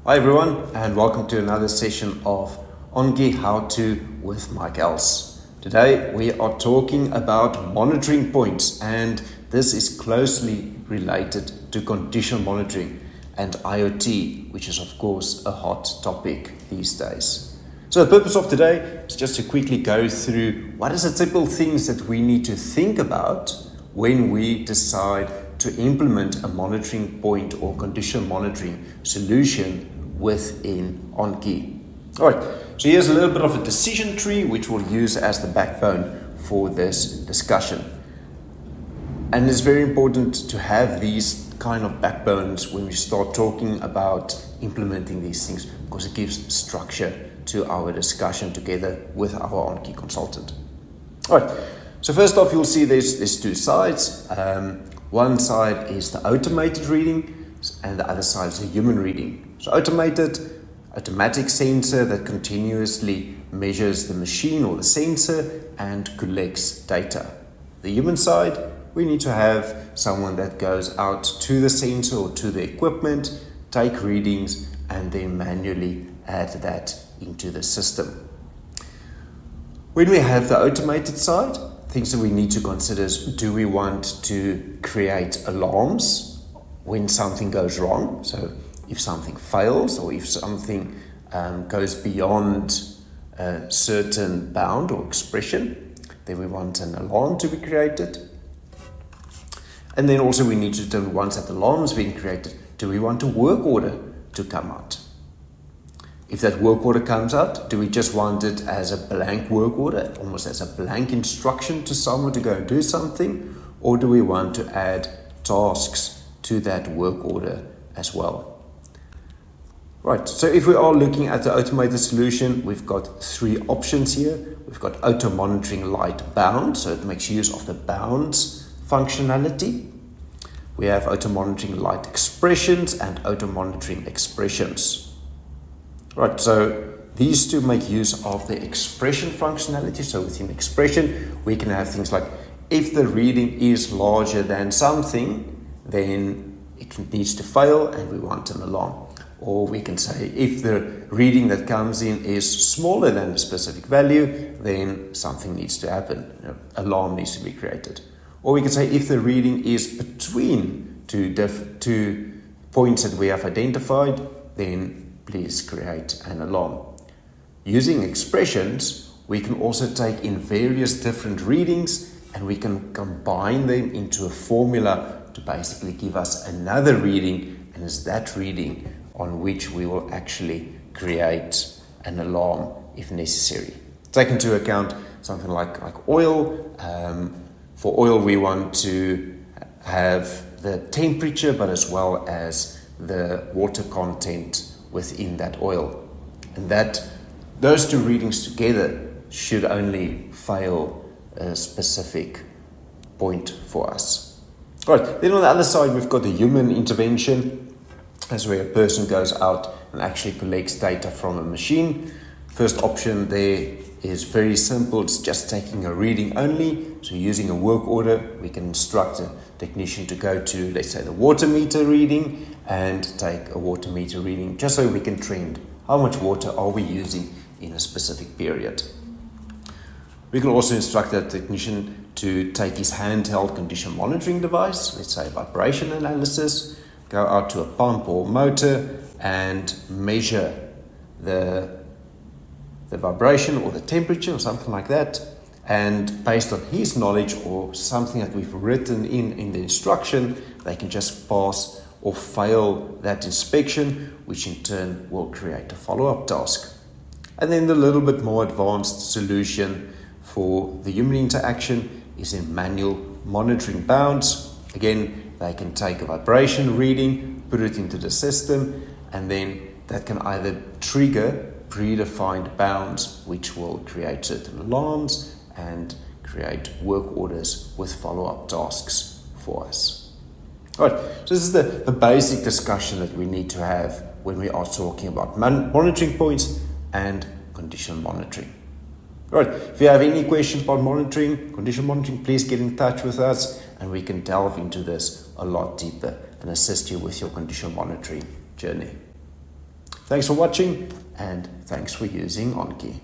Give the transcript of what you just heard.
Hi everyone, and welcome to another session of OnKey How To with Mike Els. Today we are talking about monitoring points, and this is closely related to condition monitoring and IoT, which is of course a hot topic these days. So the purpose of today is just to quickly go through what is the typical things that we need to think about when we decide to implement a monitoring point or condition monitoring solution within OnKey. All right, so here's a little bit of a decision tree which we'll use as the backbone for this discussion. And it's very important to have these kind of backbones when we start talking about implementing these things, because it gives structure to our discussion together with our OnKey consultant. All right, so first off, you'll see there's two sides. One side is the automated reading, and the other side is the human reading. So automatic sensor that continuously measures the machine or the sensor and collects data. The human side, we need to have someone that goes out to the sensor or to the equipment, take readings, and then manually add that into the system. When we have the automated side, things that we need to consider is, do we want to create alarms when something goes wrong? So if something fails or if something goes beyond a certain bound or expression, then we want an alarm to be created. And then also we need to determine, once that alarm has been created, do we want a work order to come out? If that work order comes out, do we just want it as a blank work order, almost as a blank instruction to someone to go and do something? Or do we want to add tasks to that work order as well? Right, so if we are looking at the automated solution, we've got three options here. We've got auto monitoring light bound, so it makes use of the bounds functionality. We have auto monitoring light expressions and auto monitoring expressions. Right, so these two make use of the expression functionality. So within expression, we can have things like, if the reading is larger than something, then it needs to fail and we want an alarm. Or we can say, if the reading that comes in is smaller than a specific value, then something needs to happen. Alarm needs to be created. Or we can say, if the reading is between two points that we have identified, then please create an alarm. Using expressions, we can also take in various different readings and we can combine them into a formula to basically give us another reading, and it's that reading on which we will actually create an alarm if necessary. Take into account something like oil. For oil, we want to have the temperature, but as well as the water content within that oil. And those two readings together should only fail a specific point for us. All right, then on the other side, we've got the human intervention. That's where a person goes out and actually collects data from a machine. First option there is very simple. It's just taking a reading only. So using a work order, we can instruct a technician to go to, let's say, the water meter reading and take a water meter reading, just so we can trend how much water are we using in a specific period. We can also instruct that technician to take his handheld condition monitoring device, let's say vibration analysis, go out to a pump or motor and measure the vibration or the temperature or something like that. And based on his knowledge or something that we've written in the instruction, they can just pass or fail that inspection, which in turn will create a follow-up task. And then the little bit more advanced solution for the human interaction is in manual monitoring bounds. Again, they can take a vibration reading, put it into the system, and then that can either trigger predefined bounds, which will create certain alarms and create work orders with follow-up tasks for us. All right, so this is the basic discussion that we need to have when we are talking about monitoring points and condition monitoring. All right, if you have any questions about monitoring, condition monitoring, please get in touch with us and we can delve into this a lot deeper and assist you with your condition monitoring journey. Thanks for watching and thanks for using OnKey.